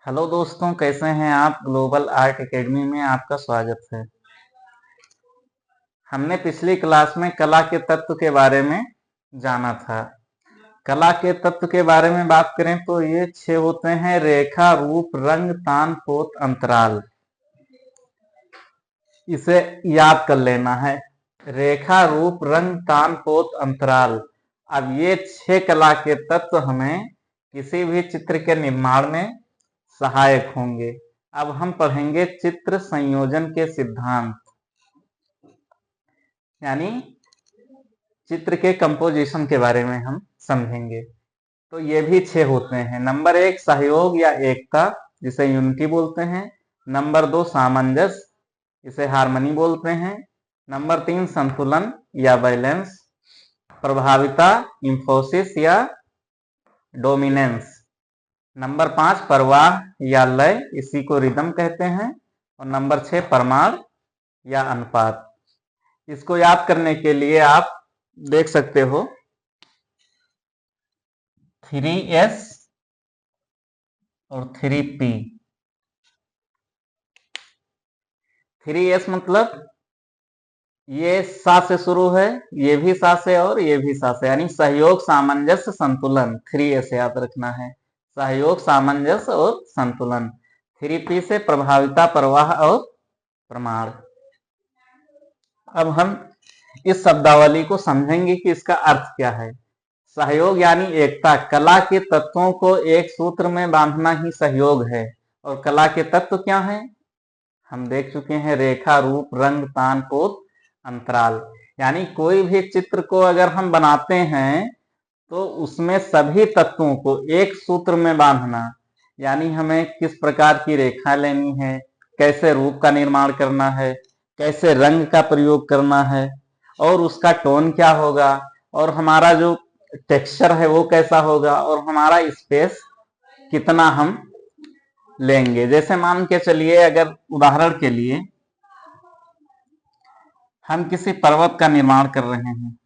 Hello दोस्तों, कैसे हैं आप। ग्लोबल आर्ट एकेडमी में आपका स्वागत है। हमने पिछली क्लास में कला के तत्व के बारे में जाना था। कला के तत्व के बारे में बात करें तो ये 6 होते हैं: रेखा, रूप, रंग, तान, पोत, अंतराल। इसे याद कर लेना है। रेखा, रूप, रंग, तान, पोत, अंतराल। अब ये 6 कला के तत्व हमें किसी भी चित्र के निर्माण में सहायक होंगे। अब हम पढ़ेंगे चित्र संयोजन के सिद्धांत, यानी चित्र के कंपोजिशन के बारे में हम समझेंगे। तो ये भी 6 होते हैं। नंबर 1 सहयोग या एकता, जिसे यूनिटी बोलते हैं। नंबर 2 सामंजस्य, इसे हार्मनी बोलते हैं। नंबर 3 संतुलन या बैलेंस। प्रभाविता, इंफोसिस या डोमिनेंस। नंबर 5 प्रवाह या लय, इसी को रिदम कहते हैं। और नंबर 6 प्रमाण या अनुपात। इसको याद करने के लिए आप देख सकते हो 3S और 3P। 3S मतलब ये सा से शुरू है, ये भी सा से और ये भी सा से, यानी सहयोग, सामंजस्य, संतुलन। 3S याद रखना है, सहयोग, सामंजस्य और संतुलन। 3P से प्रभाविता, प्रवाह और प्रमाण। अब हम इस शब्दावली को समझेंगे कि इसका अर्थ क्या है। सहयोग यानी एकता, कला के तत्वों को एक सूत्र में बांधना ही सहयोग है। और कला के तत्व क्या हैं हम देख चुके हैं: रेखा, रूप, रंग, तान, पोत, अंतराल। यानी कोई भी चित्र को अगर हम बनाते हैं तो उसमें सभी तत्वों को एक सूत्र में बांधना, यानी हमें किस प्रकार की रेखा लेनी है, कैसे रूप का निर्माण करना है, कैसे रंग का प्रयोग करना है, और उसका टोन क्या होगा, और हमारा जो टेक्सचर है वो कैसा होगा, और हमारा स्पेस कितना हम लेंगे। जैसे मान के चलिए, अगर उदाहरण के लिए हम किसी पर्वत का निर्माण कर रहे हैं,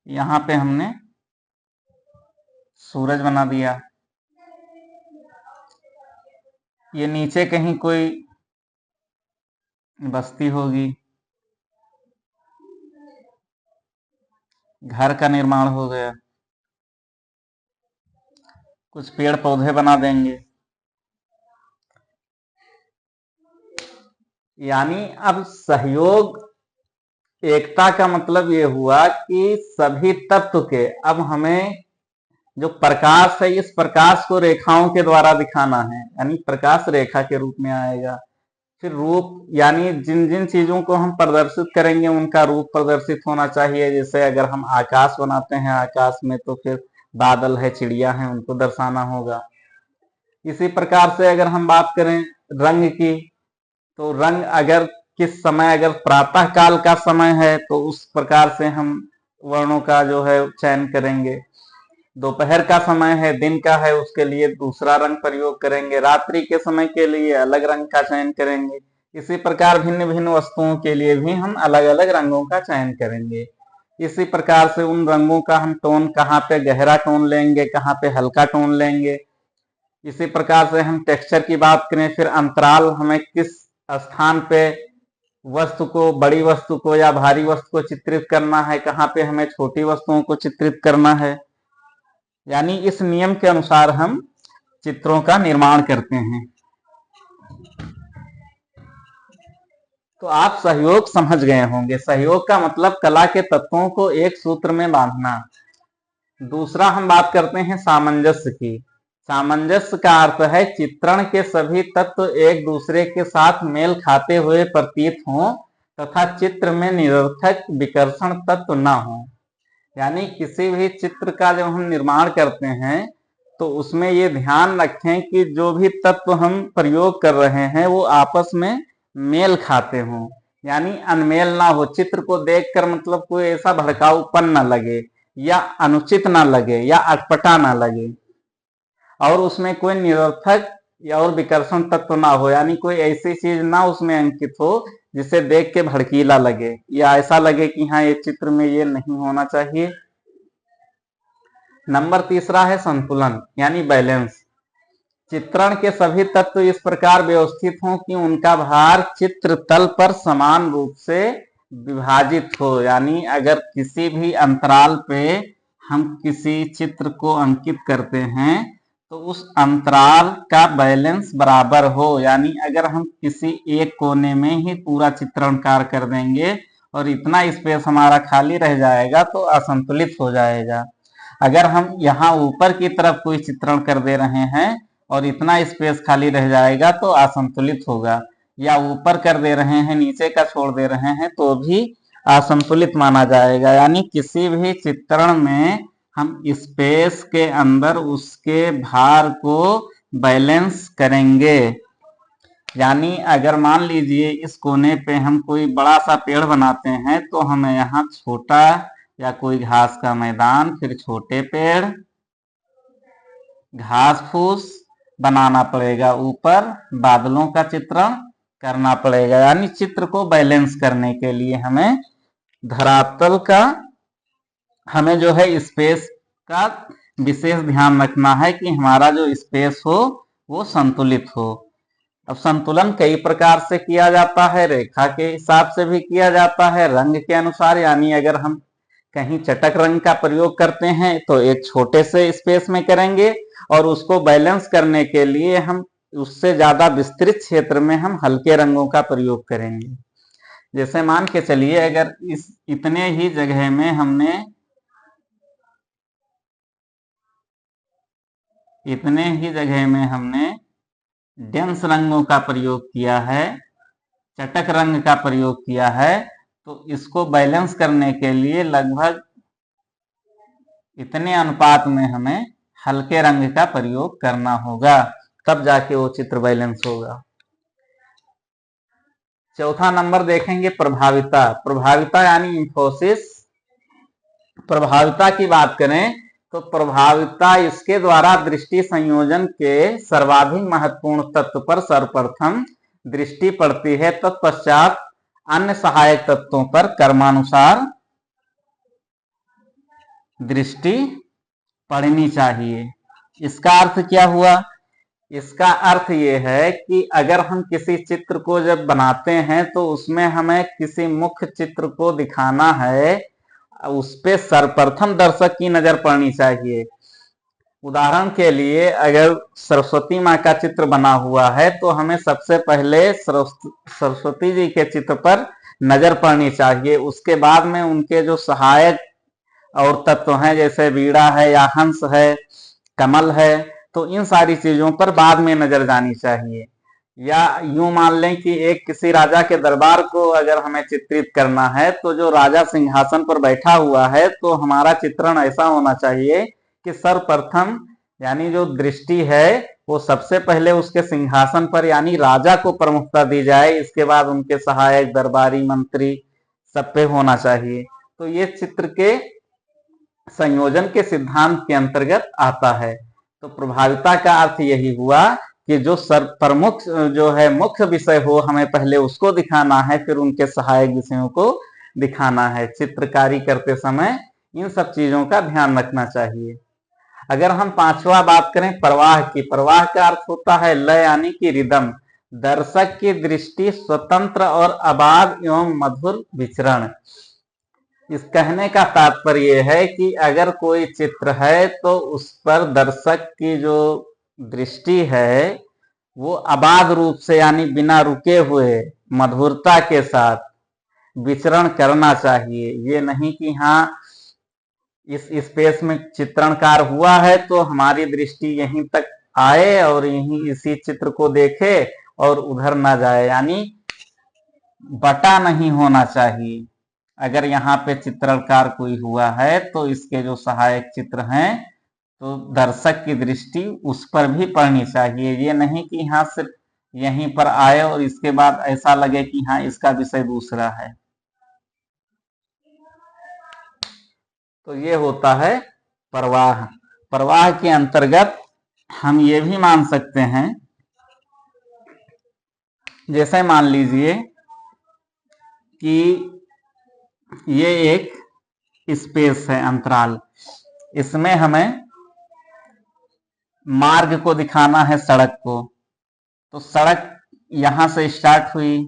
यहां पे हमने सूरज बना दिया, ये नीचे कहीं कोई बस्ती होगी, घर का निर्माण हो गया, कुछ पेड़ पौधे बना देंगे। यानी अब सहयोग, एकता का मतलब ये हुआ कि सभी तत्व के, अब हमें जो प्रकाश है इस प्रकाश को रेखाओं के द्वारा दिखाना है, यानी प्रकाश रेखा के रूप में आएगा। फिर रूप, यानी जिन जिन चीजों को हम प्रदर्शित करेंगे उनका रूप प्रदर्शित होना चाहिए। जैसे अगर हम आकाश बनाते हैं, आकाश में तो फिर बादल है, चिड़िया है, उनको दर्शाना होगा। इसी प्रकार से अगर हम बात करें रंग की, तो रंग अगर किस समय, अगर प्रातः काल का समय है तो उस प्रकार से हम वर्णों का जो है चयन करेंगे। दोपहर का समय है, दिन का है, उसके लिए दूसरा रंग प्रयोग करेंगे। रात्रि के समय के लिए अलग रंग का चयन करेंगे। इसी प्रकार भिन्न भिन्न वस्तुओं के लिए भी हम अलग अलग रंगों का चयन करेंगे। इसी प्रकार से उन रंगों का हम टोन, कहाँ पे गहरा टोन लेंगे, कहाँ पे हल्का टोन लेंगे। इसी प्रकार से हम टेक्सचर की बात करें, फिर अंतराल, हमें किस स्थान पे वस्तु को, बड़ी वस्तु को या भारी वस्तु को चित्रित करना है, कहाँ पे हमें छोटी वस्तुओं को चित्रित करना है। यानी इस नियम के अनुसार हम चित्रों का निर्माण करते हैं। तो आप सहयोग समझ गए होंगे। सहयोग का मतलब कला के तत्वों को एक सूत्र में बांधना। दूसरा हम बात करते हैं सामंजस्य की। सामंजस्य का अर्थ है चित्रण के सभी तत्व एक दूसरे के साथ मेल खाते हुए प्रतीत हों तथा चित्र में निरर्थक विकर्षण तत्व न हो। यानी किसी भी चित्र का जब हम निर्माण करते हैं तो उसमें ये ध्यान रखें कि जो भी तत्व हम प्रयोग कर रहे हैं वो आपस में मेल खाते हों, यानी अनमेल ना हो। चित्र को देखकर मतलब कोई ऐसा भड़काऊपन ना लगे, या अनुचित ना लगे, या अटपटा ना लगे, और उसमें कोई निरर्थक या और विकर्षण तत्व ना हो, यानी कोई ऐसी चीज ना उसमें अंकित हो जिसे देख के भड़कीला लगे, या ऐसा लगे कि हाँ ये चित्र में ये नहीं होना चाहिए। नंबर तीसरा है संतुलन यानी बैलेंस। चित्रण के सभी तत्व इस प्रकार व्यवस्थित हों कि उनका भार चित्र तल पर समान रूप से विभाजित हो। यानी अगर किसी भी अंतराल पे हम किसी चित्र को अंकित करते हैं तो उस अंतराल का बैलेंस बराबर हो। यानी अगर हम किसी एक कोने में ही पूरा चित्रणकार कर देंगे और इतना स्पेस हमारा खाली रह जाएगा तो असंतुलित हो जाएगा। अगर हम यहाँ ऊपर की तरफ कोई चित्रण कर दे रहे हैं और इतना स्पेस खाली रह जाएगा तो असंतुलित होगा, या ऊपर कर दे रहे हैं नीचे का छोड़ दे रहे हैं तो भी असंतुलित माना जाएगा। यानी किसी भी चित्रण में हम स्पेस के अंदर उसके भार को बैलेंस करेंगे। यानी अगर मान लीजिए इस कोने पे हम कोई बड़ा सा पेड़ बनाते हैं तो हमें यहाँ छोटा या कोई घास का मैदान, फिर छोटे पेड़, घास फूस बनाना पड़ेगा, ऊपर बादलों का चित्रण करना पड़ेगा। यानी चित्र को बैलेंस करने के लिए हमें धरातल का, हमें जो है स्पेस का विशेष ध्यान रखना है कि हमारा जो स्पेस हो वो संतुलित हो। अब संतुलन कई प्रकार से किया जाता है, रेखा के हिसाब से भी किया जाता है, रंग के अनुसार। यानी अगर हम कहीं चटक रंग का प्रयोग करते हैं तो एक छोटे से स्पेस में करेंगे और उसको बैलेंस करने के लिए हम उससे ज्यादा विस्तृत क्षेत्र में हम हल्के रंगों का प्रयोग करेंगे। जैसे मान के चलिए अगर इतने ही जगह में हमने डेंस रंगों का प्रयोग किया है, चटक रंग का प्रयोग किया है, तो इसको बैलेंस करने के लिए लगभग इतने अनुपात में हमें हल्के रंग का प्रयोग करना होगा, तब जाके वो चित्र बैलेंस होगा। चौथा नंबर देखेंगे प्रभाविता। प्रभाविता यानी इंफोसिस। प्रभाविता की बात करें तो प्रभाविता इसके द्वारा दृष्टि संयोजन के सर्वाधिक महत्वपूर्ण तत्व पर सर्वप्रथम दृष्टि पड़ती है, तत्पश्चात अन्य सहायक तत्वों पर क्रमानुसार दृष्टि पड़नी चाहिए। इसका अर्थ क्या हुआ? इसका अर्थ ये है कि अगर हम किसी चित्र को जब बनाते हैं तो उसमें हमें किसी मुख्य चित्र को दिखाना है, उस पे सर्वप्रथम दर्शक की नजर पड़नी चाहिए। उदाहरण के लिए अगर सरस्वती माँ का चित्र बना हुआ है तो हमें सबसे पहले सरस्वती जी के चित्र पर नजर पड़नी चाहिए। उसके बाद में उनके जो सहायक और तत्व हैं जैसे वीणा है या हंस है, कमल है, तो इन सारी चीजों पर बाद में नजर जानी चाहिए। या यूं मान लें कि एक किसी राजा के दरबार को अगर हमें चित्रित करना है तो जो राजा सिंहासन पर बैठा हुआ है तो हमारा चित्रण ऐसा होना चाहिए कि सर्वप्रथम यानी जो दृष्टि है वो सबसे पहले उसके सिंहासन पर यानी राजा को प्रमुखता दी जाए, इसके बाद उनके सहायक, दरबारी, मंत्री सब पे होना चाहिए। तो ये चित्र के संयोजन के सिद्धांत के अंतर्गत आता है। तो प्रभाविता का अर्थ यही हुआ कि जो प्रमुख जो है मुख्य विषय हो हमें पहले उसको दिखाना है, फिर उनके सहायक विषयों को दिखाना है। चित्रकारी करते समय इन सब चीजों का ध्यान रखना चाहिए। अगर हम पांचवा बात करें प्रवाह की, प्रवाह का अर्थ होता है लय यानी कि रिदम। दर्शक की दृष्टि स्वतंत्र और अबाध एवं मधुर विचरण। इस कहने का तात्पर्य है कि अगर कोई चित्र है तो उस पर दर्शक की जो दृष्टि है वो अबाध रूप से यानी बिना रुके हुए मधुरता के साथ विचरण करना चाहिए। ये नहीं कि हाँ इस स्पेस में चित्रणकार हुआ है तो हमारी दृष्टि यहीं तक आए और यहीं इसी चित्र को देखे और उधर ना जाए, यानी बटा नहीं होना चाहिए। अगर यहाँ पे चित्रकार कोई हुआ है तो इसके जो सहायक चित्र हैं तो दर्शक की दृष्टि उस पर भी पड़नी चाहिए। ये नहीं कि हाँ सिर्फ यहीं पर आए और इसके बाद ऐसा लगे कि हाँ इसका विषय दूसरा है। तो ये होता है प्रवाह। प्रवाह के अंतर्गत हम ये भी मान सकते हैं, जैसे मान लीजिए कि ये एक स्पेस है, अंतराल, इसमें हमें मार्ग को दिखाना है, सड़क को। तो सड़क यहां से स्टार्ट हुई,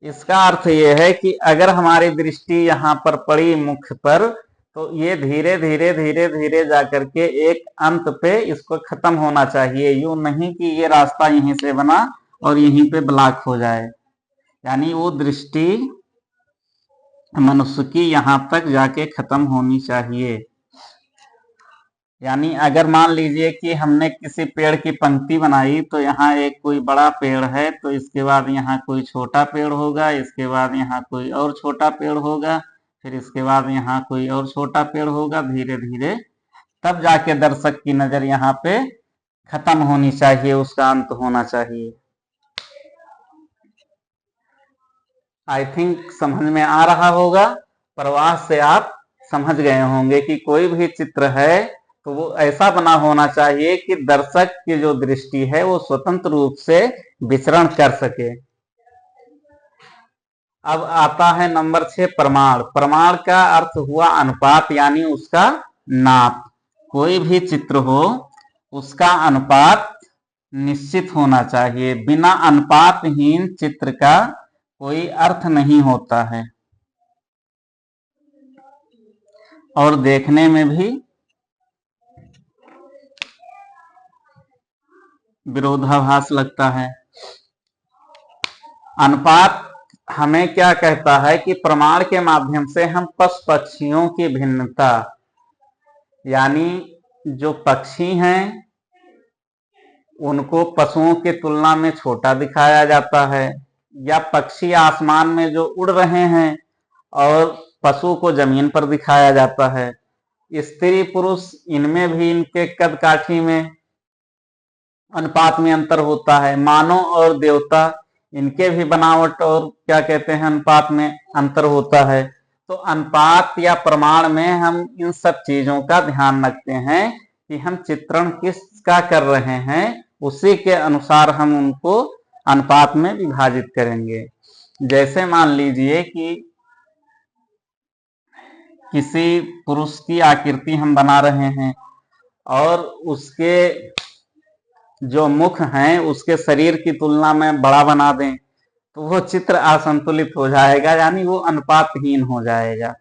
इसका अर्थ यह है कि अगर हमारी दृष्टि यहाँ पर पड़ी मुख पर, तो ये धीरे धीरे धीरे धीरे जाकर के एक अंत पे इसको खत्म होना चाहिए। यूं नहीं कि ये रास्ता यहीं से बना और यहीं पे ब्लॉक हो जाए। यानी वो दृष्टि मनुष्य की यहाँ तक जाके खत्म होनी चाहिए। यानी अगर मान लीजिए कि हमने किसी पेड़ की पंक्ति बनाई, तो यहाँ एक कोई बड़ा पेड़ है, तो इसके बाद यहाँ कोई छोटा पेड़ होगा, इसके बाद यहाँ कोई और छोटा पेड़ होगा, फिर इसके बाद यहाँ कोई और छोटा पेड़ होगा, धीरे धीरे तब जाके दर्शक की नजर यहाँ पे खत्म होनी चाहिए, उसका अंत होना चाहिए। आई थिंक समझ में आ रहा होगा। प्रवास से आप समझ गए होंगे कि कोई भी चित्र है तो वो ऐसा बना होना चाहिए कि दर्शक की जो दृष्टि है वो स्वतंत्र रूप से विचरण कर सके। अब आता है नंबर 6, प्रमाण। प्रमाण का अर्थ हुआ अनुपात, यानी उसका नाप। कोई भी चित्र हो उसका अनुपात निश्चित होना चाहिए। बिना अनुपातहीन चित्र का कोई अर्थ नहीं होता है और देखने में भी विरोधाभास लगता है। अनुपात हमें क्या कहता है कि प्रमाण के माध्यम से हम पशु पक्षियों की भिन्नता, यानी जो पक्षी हैं उनको पशुओं की तुलना में छोटा दिखाया जाता है, या पक्षी आसमान में जो उड़ रहे हैं और पशु को जमीन पर दिखाया जाता है। स्त्री पुरुष इनमें भी इनके कद काठी में अनुपात में अंतर होता है। मानव और देवता इनके भी बनावट और क्या कहते हैं अनुपात में अंतर होता है। तो अनुपात या प्रमाण में हम इन सब चीजों का ध्यान रखते हैं कि हम चित्रण किसका कर रहे हैं, उसी के अनुसार हम उनको अनुपात में विभाजित करेंगे। जैसे मान लीजिए कि किसी पुरुष की आकृति हम बना रहे हैं और उसके जो मुख हैं उसके शरीर की तुलना में बड़ा बना दें, तो वो चित्र असंतुलित हो जाएगा, यानी वो अनुपातहीन हो जाएगा।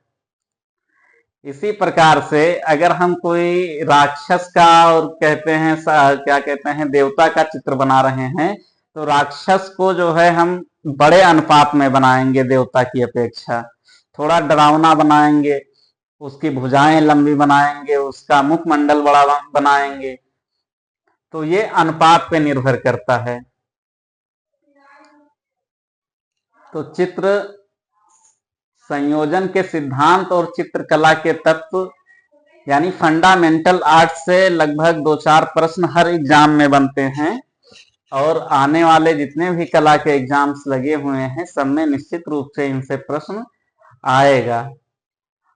इसी प्रकार से अगर हम कोई राक्षस का और कहते हैं क्या कहते हैं देवता का चित्र बना रहे हैं, तो राक्षस को जो है हम बड़े अनुपात में बनाएंगे, देवता की अपेक्षा थोड़ा डरावना बनाएंगे, उसकी भुजाएं लंबी बनाएंगे, उसका मुखमंडल बड़ा बनाएंगे। तो ये अनुपात पे निर्भर करता है। तो चित्र संयोजन के सिद्धांत और चित्रकला के तत्व यानी फंडामेंटल आर्ट से लगभग 2-4 प्रश्न हर एग्जाम में बनते हैं, और आने वाले जितने भी कला के एग्जाम्स लगे हुए हैं सब में निश्चित रूप से इनसे प्रश्न आएगा।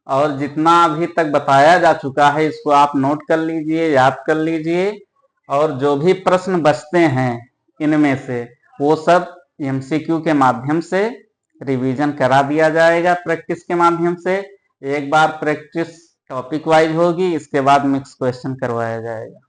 और जितना अभी तक बताया जा चुका है इसको आप नोट कर लीजिए, याद कर लीजिए, और जो भी प्रश्न बचते हैं इनमें से वो सब एमसीक्यू के माध्यम से रिवीजन करा दिया जाएगा प्रैक्टिस के माध्यम से। एक बार प्रैक्टिस टॉपिक वाइज होगी, इसके बाद मिक्स क्वेश्चन करवाया जाएगा।